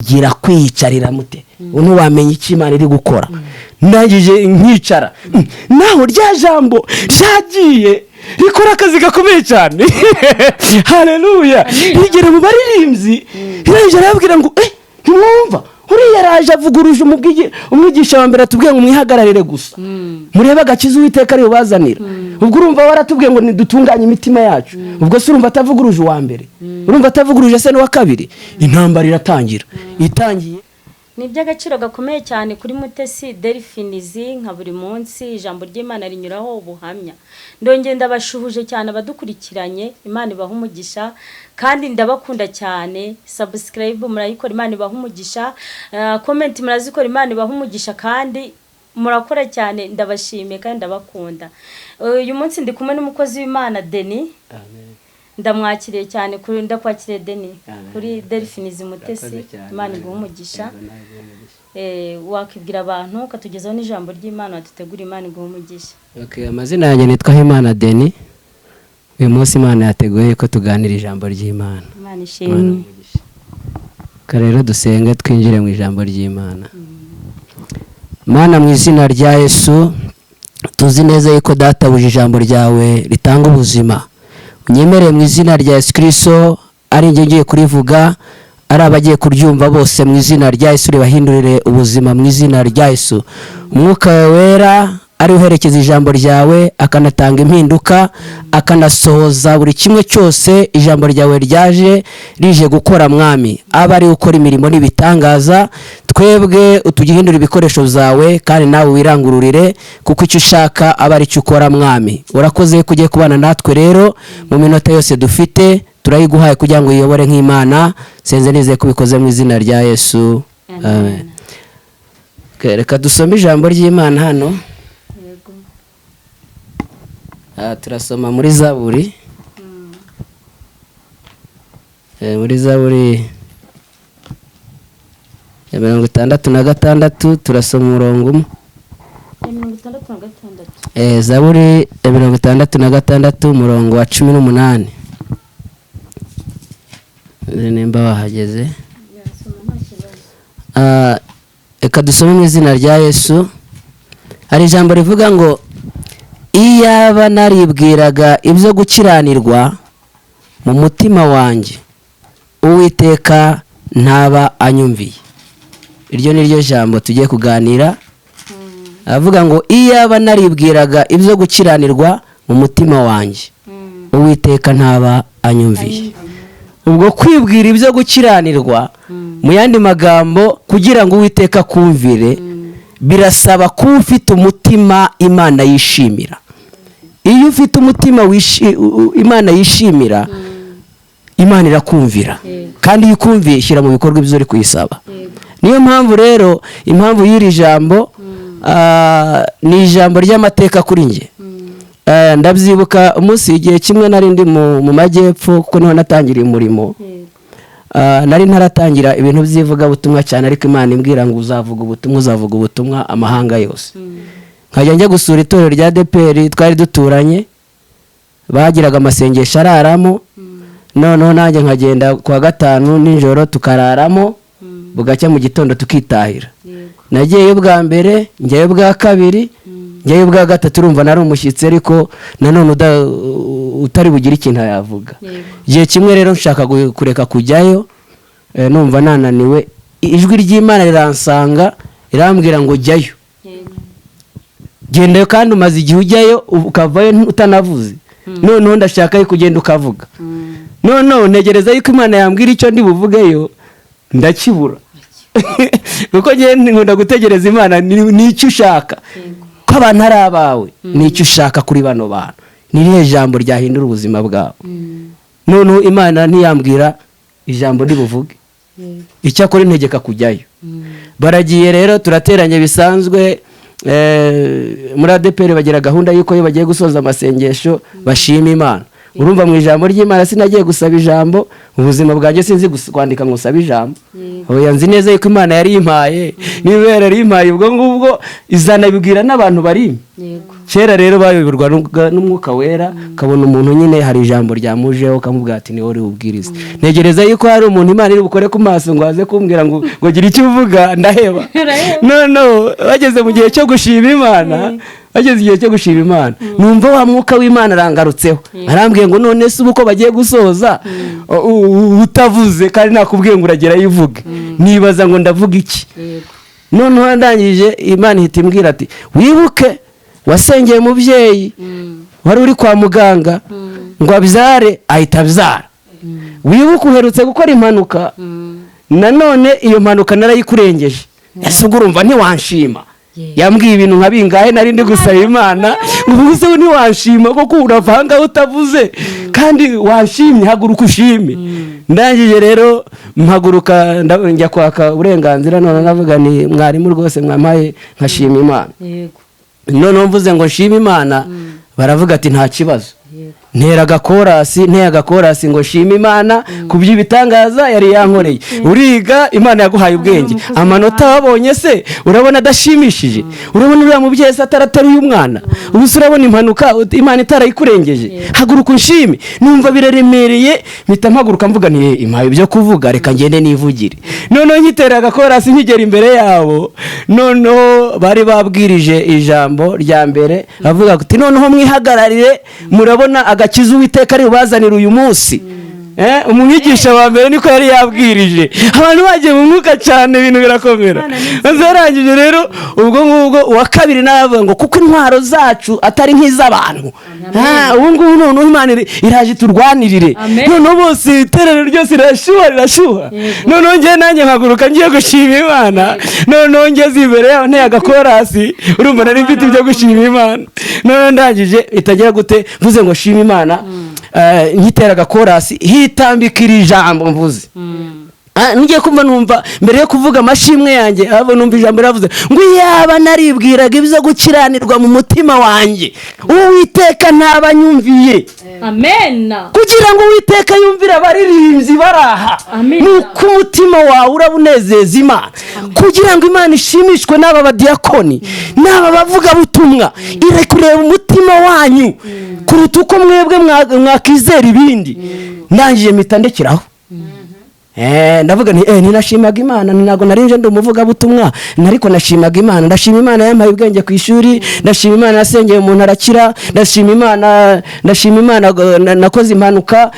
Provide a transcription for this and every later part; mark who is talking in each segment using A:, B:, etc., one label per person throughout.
A: gira kwiyicarira mute uno wamenye iki Imana iri gukora ndangije nkicara naho rya jambo ryagiye rikora akazi gakomeye cyane haleluya rigera mu baririmbyi irangije arabwira ngo ntimwumva uriya raje avuguruje umwigisha wa mbere atubwiye ngo mwihagararire gusa mureba agakiza Uwiteka ari ubazanira ubwo urumva waratubwiye ngo nidutunganye imitima yacu ubwo se urumva atavuguruje wa mbere urumva atavuguruje se n'uwa kabiri intambara iratangira itangiye
B: ni iby'agaciro gakomeye cyane kuri Mutesi Delphinizi nka buri munsi ijambo ry'Imana rinyuraho ubuhamya ndongeye ndabashuhuje cyane abadukurikiranye Imana ibaha umugisha kandi ndabakunda cyane subscribe murayikora Imana ibaha umugisha comment murazikora Imana ibaha umugisha kandi murakora cyane ndabashimiye kandi ndabakunda uyu munsi ndi kumwe n'umukozi w'Imana Denis amen ndamwakiriye cyane kuri ndakwakiriye Denis kuri Delphinizi Mutesi Imana iguha umugisha wakibwira abantu ukatugezaho n'ijambo ry'Imana wadutegura Imana iguha umugisha.
A: Okay, amazina yanjye nitwa Imana Denis. Uyu munsi Imana yateguye ko tuganira ijambo ry'Imana.
B: Imana ishimwe.
A: Karero dusenge twinjire mu ijambo ry'Imana. Mana mu izina rya Yesu tuzi neza yuko databuje ijambo ryawe ritanga ubuzima. Unyemereye mu izina rya Yesu Kristo ari nge ngiye kurivuga ari abagiye kuryumva bose mu izina rya Yesu ribahindurire ubuzima mu izina rya Yesu. Umwuka wera ari uherekeza ijambo ryawe akanatanga impinduka akanasohoza buri kimwe cyose ijambo ryawe ryaje rije gukora mwami aba ari ukora imirimo n'ibitangaza twebwe utugihindura ibikoresho zawe kandi nawe wirangururire kuko icyo ushaka aba ari cyo ukora mwami. Urakoze kugiye kubana natwe rero mu minota yose dufite turayiguhaye kugira ngo uyobore nk'Imana senze nizeye kubikoze mu izina rya Yesu amen. Reka dusome ijambo ry'Imana hano. Turasoma muri Zaburi muri Zaburi ya 66 turasoma umurongo umwe. 66 Zaburi ya 66 umurongo wa 18 nemba wahageze. Reka dusome mu izina rya Yesu. Hari ijambo rivuga ngo iyaba naribwiraga ibyo gukiranirwa mu mutima wanjye Uwiteka ntaba anyumviye. Iryo ni ryo jambo tugiye kuganira. Avuga ngo iyaba naribwiraga ibyo gukiranirwa mu mutima wanjye Uwiteka ntaba anyumviye. Ubwo kwibwira ibyo gukiranirwa mu yandi magambo kugira ngo Uwiteka kumvire birasaba kuba ufite umutima Imana yishimira. Iyo ufite umutima Imana yishimira Imana irakumvira kandi iyo ikumviye ishyira mu bikorwa ibyo uri kuyisaba. Niyo mpamvu rero impamvu y'iri jambo ni ijambo ry'amateka kuri nge. Ndabyibuka umunsi igihe kimwe nari ndi mu majyepfo kuko niho natangiriye umurimo. Nari ntaratangira ibintu by'ivuga butumwa cyane ariko Imana imbwira ngo uzavuga ubutumwa amahanga yose. Nkajya njya gusura itorero rya ADEPR twari duturanye bagiraga amasengesho araramo noneho nanjye nkagenda kuwa gatanu nijoro tukararamo bugacya mu gitondo tukitahira. Nagiyeyo bwa mbere njyayo bwa kabiri njyayo bwa gatatu urumva nari umushyitsi ariko nanone utari bugire ikintu yavuga. Igihe kimwe rero nshaka kureka kujyayo numva nananiwe ijwi ry'Imana riransanga irambwira ngo jyayo gendayo kandi umaze igihe ujyayo ukavayo utanavuze noneho ndashaka kugenda ukavuga noneho ntegereza yuko Imana yambwira icyo ndi buvugeyo ndakibura kuko nkunda gutegereza Imana n'icyo ushaka ko abantu ari abawe n'icyo ushaka kuri bano bantu n'irihe jambo ryahindura ubuzima bwawe. Noneho Imana ntiyambwira ijambo ndibuvuge icyakora integeka kujyayo. Baragiye rero turateranye bisanzwe muri ADEPR bagira gahunda yuko iyo bagiye gusoza amasengesho bashima Imana. Urumva mu ijambo ry'Imana sinagiye gusaba ijambo ubuzima bwanjye sinzi kwandika ngo usaba ijambo. Oya nzi neza yuko Imana yari impaye nibera yari impaye ubwo ngubwo izana bibwira n'abantu bari kera rero bayoborwa n'umwuka wera, kabona umuntu nyine hari ijambo ryamujeho kamubwira ati ni wowe ubwiriza. Ntegereza yuko hari umuntu Imana iri bukore ku maso ngo aze kumbwira ngo gira icyo uvuga, ndaheba. No bageze mu gihe cyo gushima Imana, bageze igihe cyo gushima Imana, numva wa mwuka w'Imana arangarutseho, arambwiye ngo none se uko bagiye gusoza utavuze kandi nakubwiye ngo uragera yivuge, nibaza ngo ndavuga iki. Noneho ndangije Imana ihita imbwira ati wibuke wasengeye umubyeyi wari uri kwa muganga ngo abyare ahita abyara, wibuke uherutse gukora impanuka nanone iyo mpanuka narayikurengeje, ese ubwo urumva ntiwanshima? Yambwiye ibintu nka bingahe nari ndi gusaba Imana, ngo uze ntiwanshima koko uravanga utavuze kandi washimye, haguruka ushime. Ndangije rero mpaguruka njya kwaka uburenganzira, none navuga ni mwarimu rwose mwampaye nkashima Imana. None mvuze ngo nshima Imana, baravuga ati nta kibazo. Ntera agakorasi ngo shima Imana ku by'ibitangaza yari yankoreye. Uriga Imana yaguhaye ubwenge, amanota wabonye se urabona adashimishije? Urabona uriya mubyeyi se atarateruye umwana? Ubu se urabona impanuka Imana itarayikurengeje? Haguruka unshime. Numva biraremereye, mpita mpaguruka mvuga nti impaye ibyo kuvuga, reka ngende nivugire. Noneho nkitera agakorasi nkigera imbere yabo, noneho bari babwirije ijambo rya mbere avuga ati noneho mwihagararire, murabona agakiza Uwiteka ari bubazanira uyu munsi. Umwigisha wa mbere niko yari yabwirije, abantu bagiye mu mwuka cyane, ibintu birakomera. Zarangije rero ubwo ngubwo uwa kabiri navuga ngo kuko intwaro zacu atari nk'iz'abantu, ubu ngubu noneho Imana iraje turwanirire. Noneho bose iterero ryose rirashuha. Noneho njye nanjye nkaguruka ngiye gushima Imana, noneho ngeze imbere yaho nteye agakorasi, urumva nari mfite ibyo gushima Imana. Noneho ndangije itagira gute mvuze ngo shima Imana, nkitera agakorasi hitambikira ijambo mvuze. Ngiye kumva numva mbere yo kuvuga amashimwe yanjye abo numva ijambo ravuze ngo yaba naribwiraga ibyo gukiranirwa mu mutima wanjye, Uwiteka ntabanyumviye.
B: Amen.
A: Kugira ngo Uwiteka yumvire abaririmbyi baraha, nuko umutima wawe urabunezeza Imana. Kugira ngo Imana ishimishwe n'aba badiyakoni n'aba bavuga butumwa, ire kureba umutima wanyu kuruta uko mwebwe mwakizera ibindi. Ndangije mpita ndekeraho. Ndavuga nti ninashimaga Imana, ntago narinje ndi umuvuga butumwa, ariko nashimaga Imana. Ndashima Imana yampaye ubwenge ku ishuri, ndashima Imana nasengeye umuntu arakira, ndashima Imana nakoze impanuka,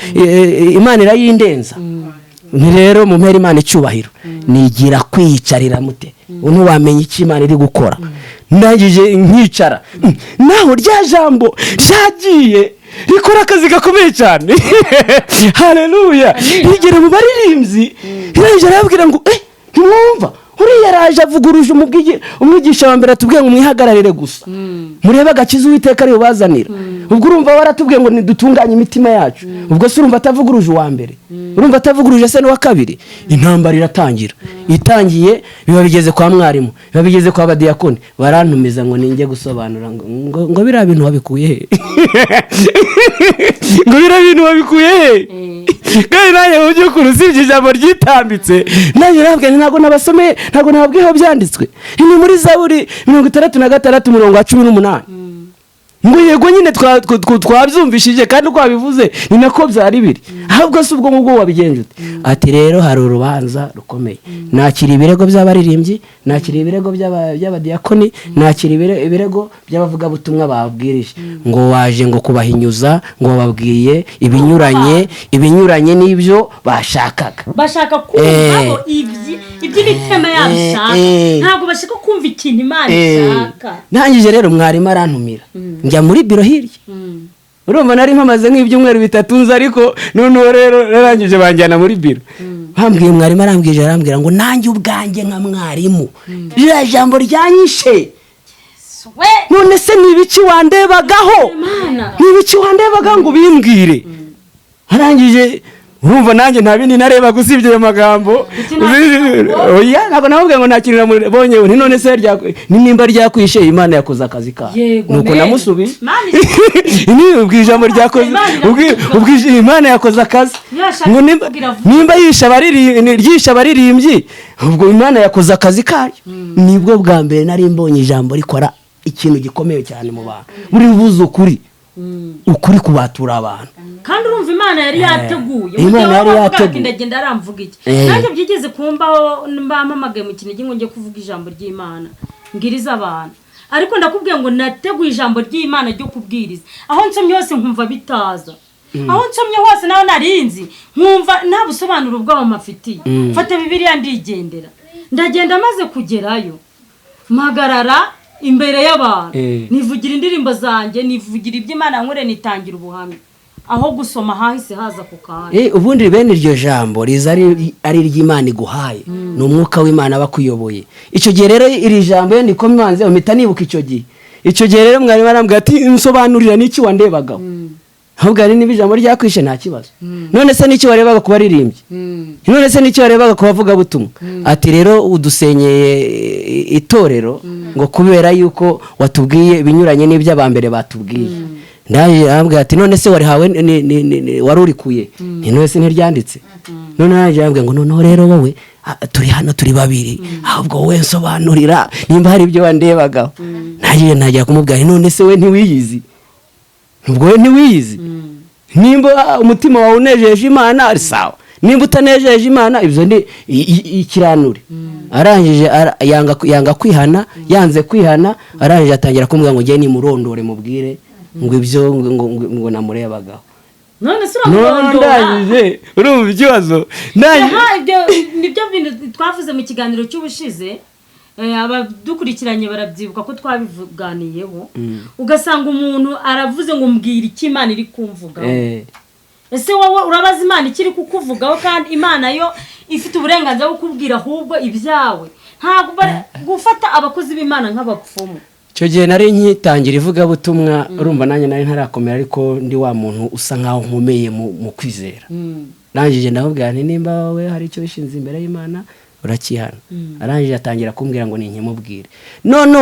A: Imana irayindenza. Ni rero mu mpera Imana icyubahiro, nigira kwiyicarira mute ntiwamenye icyo Imana iri gukora. Ndangije nkicara, naho rya jambo ryagiye rikora akazi gakomeye cyane. Haleluya. Rigera mu baririmbyi, iraje arabwira ngo ntimwumva uriya yaraje avuguruje umwigisha wa mbere atubwiye ngo mwihagararire gusa, murebe agakiza Uwiteka ari bubazanira. Ubwo urumva waratubwiye ngo nidutunganye imitima yacu, ubwo se urumva atavuguruje uwa mbere, urumva atavuguruje se n'uwa kabiri. Intambara iratangira, itangiye biba bigeze kwa mwarimu, biba bigeze kwa badiyakoni, barantumiza ngo ninjye gusobanura ngo biriya bintu wabikuye he? Ngo biriya bintu wabikuye he? Kandi nanjye mu by'ukuri usibye ijambo ryitambitse, nanjye nababwiye ntabwo nabasomeye, ntabwo nababwiyeho byanditswe. Ni muri Zaburi 66:18 ngo yego nyine twabyumvishije kandi uko wabivuze ni nako byari biri, ahubwo se ubwo ngubwo wabigenje ute? Ati rero hari urubanza rukomeye, nakira ibirego by'abaririmbyi, nakira ibirego by'abadiyakoni, nakira ibirego by'abavuga butumwa babwirije ngo waje ngo kubahinyuza, ngo babwiye ibinyuranye n'ibyo bashaka
B: kumva iby'imitima yabo ishaka, ntabwo bashaka kumva ikintu Imana ishaka.
A: Ntangije rero mwarimu arantumira, njya muri biro hirya. Urumva nari mpamaze nk'ibyumweru 3 nza, ariko noneho rero narangije banjyana muri biro. Bambwiye mwarimu arambwira ngo nanjye ubwanjye nka mwarimu rya jambo ryanyishe. None se nibiki wandebagaho? Nibiki wandebagaho ngo bimbwire? Arangije urumva nanjye nta bindi nareba gusibye ayo magambo. Oya ntabwo nababwiye ngo nakirira bonye, none se nimba ryakwishe Imana yakoze akazi ka. Nuko namusubiye. Ni ubwijambo ryakoze, ubwije Imana yakoze akazi. Ngo nimba ryisha abaririmbyi, ubwo Imana yakoze akazi kayo. Nibwo bwa mbere nari mbonye ijambo rikora ikintu gikomeye cyane mu bantu buri buze ukuri kubatura abantu
B: kandi urumva Imana yari yateguye
A: Imana yari yateguye
B: ndagenda aramvuga iki nanjye byigeze kumbaho mbamamagaye mu kinigi ngo njye kuvuga ijambo ry'Imana ngiriza abantu ariko ndakubwiye ngo nateguye ijambo ry'Imana ryo kubwiriza aho nsomye hose nkumva bitaza aho nsomye hose naho narinzi nkumva nta busobanuro bw'abo mafitiye mfata Bibiliya ndigendera ndagenda maze kugerayo mpagarara imbere y'abantu nivugira indirimbo zanjye nivugira iby'Imana nkore nitangira ubuhamya aho gusoma hahise haza ku kandi
A: ubundi bene iryo jambo riza ari iry'Imana iguhaye ni umwuka w'Imana bakuyoboye icyo gihe rero iri jambo yo ndiko mwanze umita nibuka icyo gihe rero mwari barambwira ati nsobanurira n'iki wandebagaho ahubwo ari n'ibijambo ryakwishe nta kibazo none se n'iki warebaga kuba ririmbye none se n'iki warebaga kubavuga butumwa ati rero udusenyeye itorero ngo kubera yuko watubwiye ibinyuranye n'ibyo abambere batubwiye ndaje arambwira ati none se warihawe warurikuye none se ntiryanditse none naje arambwira ngo noneho rero wowe turi hano turi babiri ahubwo wowe nsobanurira nimba hari ibyo wandebagaho najya kumubwira none se we ntiwiyizi ubwo we ntiwiyizi nimba umutima wawe unejeje Imana ari sawa nimba utanejeje Imana ibyo ni ikiranure arangije yanga kwihana yanze kwihana arangije atangira kumbwira ngo ngiye nimurondore mubwire ngo ibyo ngo namurebagaho
B: none se uramurondora
A: urumva ikibazo
B: nibyo bintu twavuze mu kiganiro cy'ubushize abadukurikiranye barabyibuka ko twabivuganiyeho ugasanga umuntu aravuze ngo mbwira iki Imana iri kumvugaho ese wowe urabaza Imana ikiri kukuvugaho kandi Imana yo ifite uburenganzira bwo kubwira ahubwo ibyawe ntabwo gufata abakozi b'Imana nk'abapfumu
A: icyo gihe nari nkitangira ivugabutumwa urumva nanjye nari ntarakomera ariko ndi wa muntu usa nkaho nkomeye mu kwizera nangije ndamubwira nti nimba wowe hari icyo wishinze imbere y'Imana urakihana arangije atangira kumbwira ngo ninkimubwire none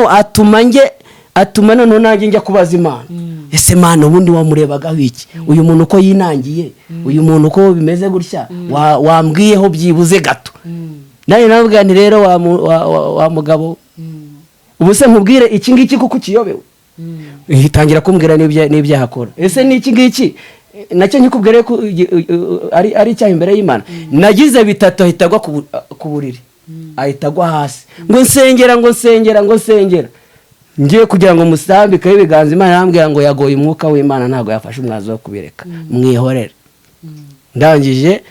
A: atuma none nanjye njya kubaza Imana ese Mana ubundi wamurebagaho iki uyu muntu uko yinangiye uyu muntu uko bimeze gutya wambwiyeho byibuze gato nanjye nababwira nti rero wa mugabo ubu se nkubwire iki ngiki kuko ukiyobewe itangira kumbwira n'ibyaha akora ese ni iki ngiki nacyo nkikubwire ko ari icyaha imbere y'Imana nagize bitatu ahita agwa ku buriri ahita agwa hasi ngo nsengera ngiye kugira ngo musambikeho ibiganza Imana arambwira ngo yagoye umwuka w'Imana ntabwo yafashe umwanzuro wo kubireka mwihorere ndangije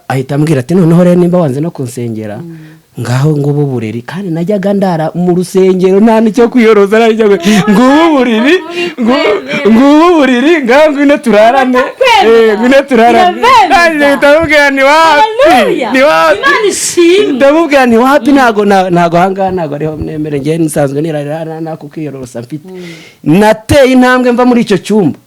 A: ahita ambwira ati noneho rero nimba wanze no kunsengera ngaho ngubu buriri kandi najyaga ndara mu rusengero nta nicyo kwiyoroza najyaga ngubu buriri ngaho ngwino turarane ndamubwira ni wapi ndamubwira ni wapi ntago ahangaha ntago ariho nemere ngewe nisanzwe nirarira nako kwiyorosa mfite nateye intambwe mva muri icyo cyumba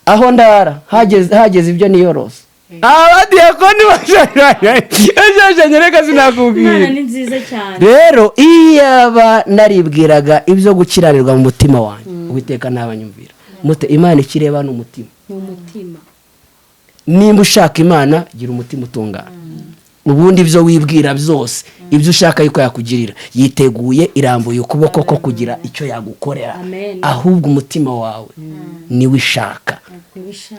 A: aho ndara hageze ibyo niyorosa abadiyakoni bashashanye reka sinakubwira
B: Imana ni nziza cyane
A: rero iyaba naribwiraga ibyo gukiranirwa mu mutima wanjye Uwiteka ntabanyumvira Imana ikireba n'umutima nimba ushaka Imana gira umutima utungana ubundi ibyo wibwira byose ibyo ushaka yuko yakugirira yiteguye irambuye ukuboko ko kugira icyo yagukorera ahubwo umutima wawe niwe ishaka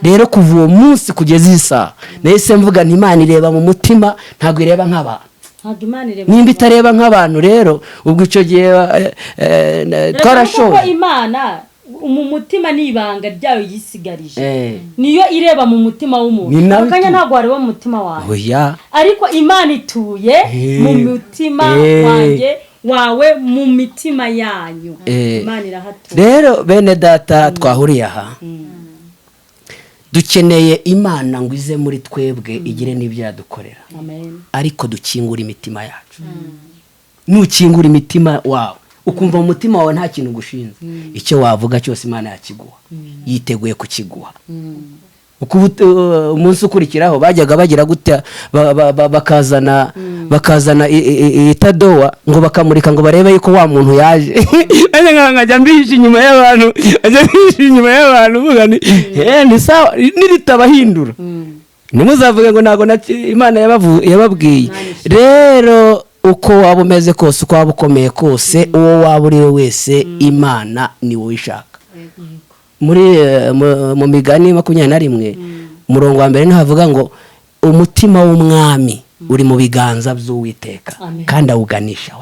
A: rero kuva uwo munsi kugeza iyi saha nahise mvuga nti Imana ireba mu mutima ntabwo ireba nk'abantu nimba itareba nk'abantu rero ubwo icyo gihe twarashoboye
B: Imana mu mutima n'ibanga ryayo yisigarije niyo ireba mu mutima w'umuntu akanya ntabwo wareba mu mutima wawe ariko Imana ituye mu mutima wanjye wawe mu mitima yanyu Imana irahatuye
A: rero bene data twahuriye aha dukeneye Imana ngo ize muri twebwe igire n'ibyo yadukorera ariko dukingura imitima yacu nukingura imitima wawe ukumva mu mutima wawe nta kintu gushinze icyo wavuga cyose Imana yakiguha yiteguye kukiguha umunsi ukurikiraho bajyaga bagira gutya bakazana itadowa ngo bakamurika ngo barebe yuko wa muntu yaje nkajya mbihisha inyuma y'abantu uvuga ni sawa niritabahindura ntimuzavuge ngo ntabwo Imana yababwiye rero uko waba umeze kose, uko waba ukomeye kose, uwo waba uri we wese, Imana ni wowe ishaka. Mu Migani 21 umurongo wa mbere havuga ngo umutima w'umwami uri mu biganza by'Uwiteka kandi awuganisha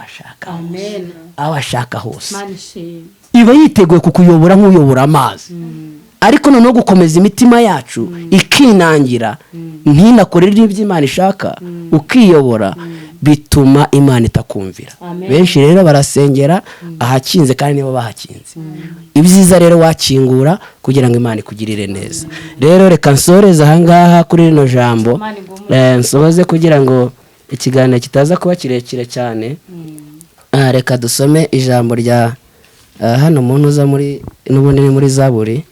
A: aho ashaka hose. Iba yiteguye kukuyobora nk'uyobora amazi. Ariko noneho gukomeza imitima yacu ikinangira ntinakorere ibyo Imana ishaka, ukiyobora, bituma Imana itakumvira. Benshi rero barasengera ahakinze kandi nibo bahakinze. Ibyiza rero wakingura kugira ngo Imana ikugirire neza. Rero reka nsoreze ahangaha kuri rino jambo, nsobaze kugira ngo ikiganiro kitaza kuba kirekire cyane. Reka dusome ijambo rya hano muntu uza muri n'ubundi ni muri Zaburi.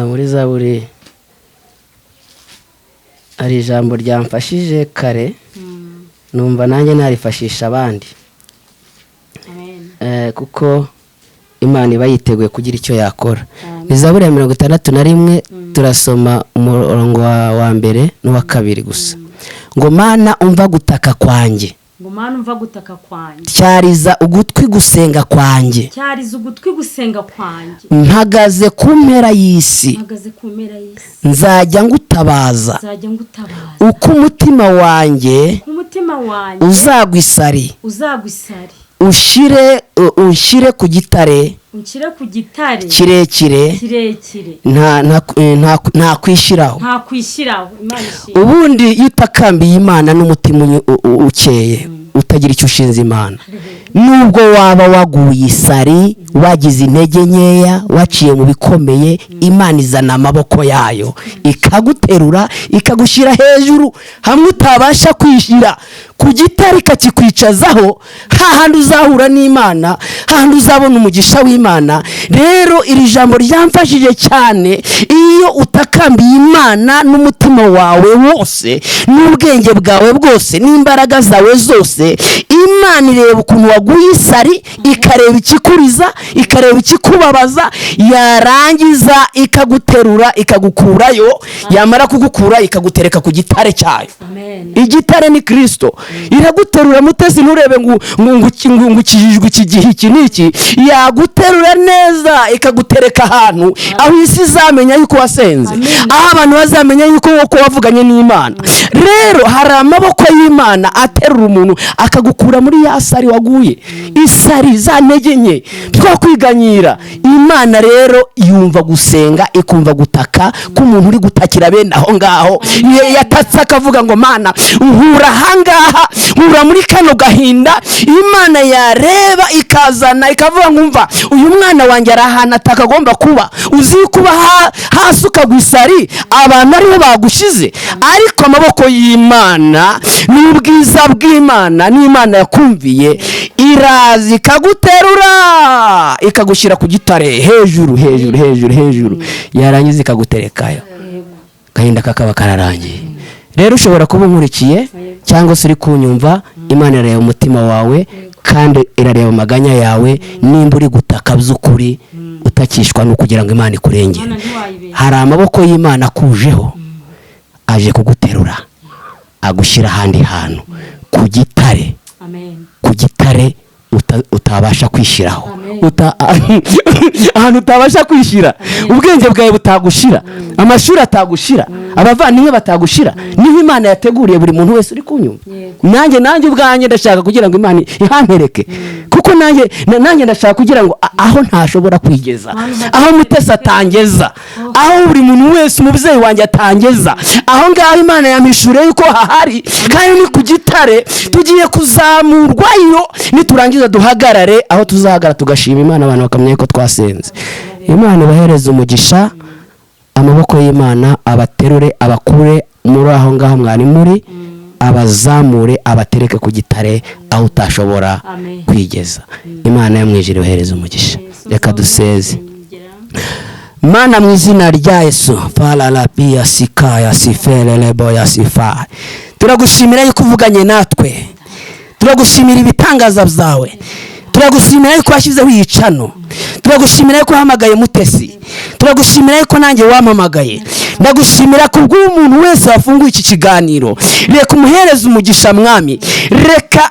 A: Muri Zaburi hari ijambo ryamfashije kare, numva nanjye narifashisha abandi, kuko Imana iba yiteguye kugira icyo yakora. Ni Zaburi ya 61 turasoma umurongo wa mbere n'uwa kabiri gusa. Ngo Mana umva gutaka kwanjye, cyariza ugutwi gusenga kwanjye, mpagaze ku mpera y'isi, nzajya ngutabaza uko umutima wanjye uzagwa isari, unshyire ku gitare kirekire nta kwishyiraho. Ubundi iyo utakambiye Imana n'umutima ukeye, utagira icyo ushinze Imana, nubwo waba waguye isari, wagize intege nkeya, waciye mu bikomeye, Imana izana amaboko yayo ikaguterura, ikagushyira hejuru hamwe utabasha kwishyira ku gitare, ikakikwicazaho, hahandi uzahura n'Imana, hahandi uzabona umugisha w'Imana. Rero iri jambo ryamfashije cyane. Iyo utakambiye Imana n'umutima wawe wose, n'ubwenge bwawe bwose, n'imbaraga zawe zose, Imana ireba ukuntu waguye isari, ikareba ikikuriza, ikareba ikikubabaza, yarangiza ikaguterura, ikagukurayo, yamara kugukura ikagutereka ku gitare cyayo. Igitare ni Kristo. Iraguterura mutesi, nturebe ngo ukijijwe iki gihe iki niki, yaguterura neza ikagutereka ahantu aho isi izamenya yuko wasenze, aho abantu bazamenya yuko wavuganye n'Imana. Rero hari amaboko y'Imana aterura umuntu akagukura muri ya sari waguye, isari za ntege nke twakwiganyira. Imana rero yumva gusenga, ikumva gutaka k'umuntu uri gutakira bene aho ngaho. Yatatse akavuga ngo Mana uhura ahangaha, uhura muri kano gahinda. Imana yareba ikazana ikavuga ngo umva, uyu mwana wanjye ari ahantu atakagomba kuba, uzi kuba hasi ukagwisari, abantu ariho bagushize. Ariko amaboko y'Imana n'ubwiza bw'Imana, n'Imana yakumviye, irazi ikaguterura, ikagushyira ku gitare hejuru, yarangiza ikaguterekayo, gahinda kakaba kararangiye. Rero ushobora kuba unkurikiye cyangwa se uri kunyumva, Imana irareba umutima wawe kandi irareba amaganya yawe, nimba uri gutaka by'ukuri utakishwa no kugira ngo Imana ikurengere. Hari amaboko y'Imana akujeho, aje kuguterura, agushyira ahandi hantu ku gitare, ku gitare utabasha kwishyiraho, ahantu utabasha kwishyira, ubwenge bwawe butagushira, amashuri atagushira, abavandimwe batagushira. Niho Imana yateguriye buri muntu wese uri kunyuma. Nanjye ubwanjye ndashaka kugira ngo Imana ihampereke, kuko nanjye ndashaka kugira ngo aho ntashobora kwigeza, aho mutesi atangeza, aho buri muntu wese umubyeyi wanjye atangeza, aho ngaho Imana yamishuriye yuko hahari, kandi ni ku gitare. Tugiye kuzamurwayo, niturangiza duhagarare aho tuzahagarara tugashima Imana, abantu bakamenya ko twasenze. Imana ibahereze umugisha, amaboko y'Imana abaterure, abakure muri aho ngaho mwari muri, abazamure, abatereke ku gitare aho utashobora kwigeza. Imana yo mwijuru ibahereze umugisha. Reka duseze. Mana mu izina rya Yesu, Falalapia sikaya sifelele boya sifa, turagushimira yuko uvuganye natwe, turagushimira ibitangaza byawe, turagushimira yuko washyizeho iyicano, turagushimira yuko wahamagaye mutesi, turagushimira yuko nanjye wampamagaye. ndagushimira ku bw'umuntu wese wafunguye iki kiganiro, reka umuhereze umugisha mwami, reka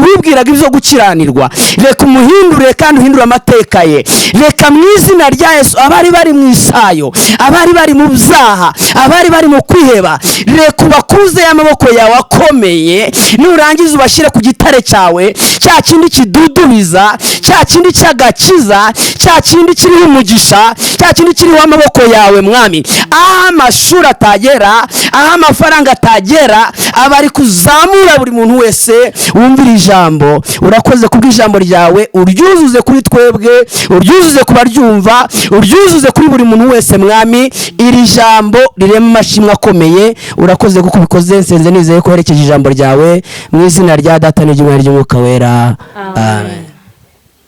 A: wibwiraga ibyo gukiranirwa, reka umuhindure kandi uhindure amateka ye, reka mu izina rya Yesu abari bari mu isayo, abari bari mu byaha, abari bari mu kwiheba, reka ubakuze amaboko yawe akomeye, nurangiza ubashyire ku gitare cyawe, cya kindi kidudubiza, cya kindi cy'agakiza, cya kindi kiriho umugisha, cya kindi kiriho amaboko yawe mwami, aho amashuri atagera, aho amafaranga atagera, abari kuzamura buri muntu wese wumvira ijambo. Urakoze kubw'ijambo ryawe, uryuzuze kuri twebwe, uryuzuze ku baryumva, uryuzuze kuri buri muntu wese mwami, iri jambo rirema amashimwe akomeye. Urakoze kuko ubikoze, nsenze nizeye ko herekeje ijambo ryawe, mu izina rya Data n'Umwana n'Umwuka Wera, amen.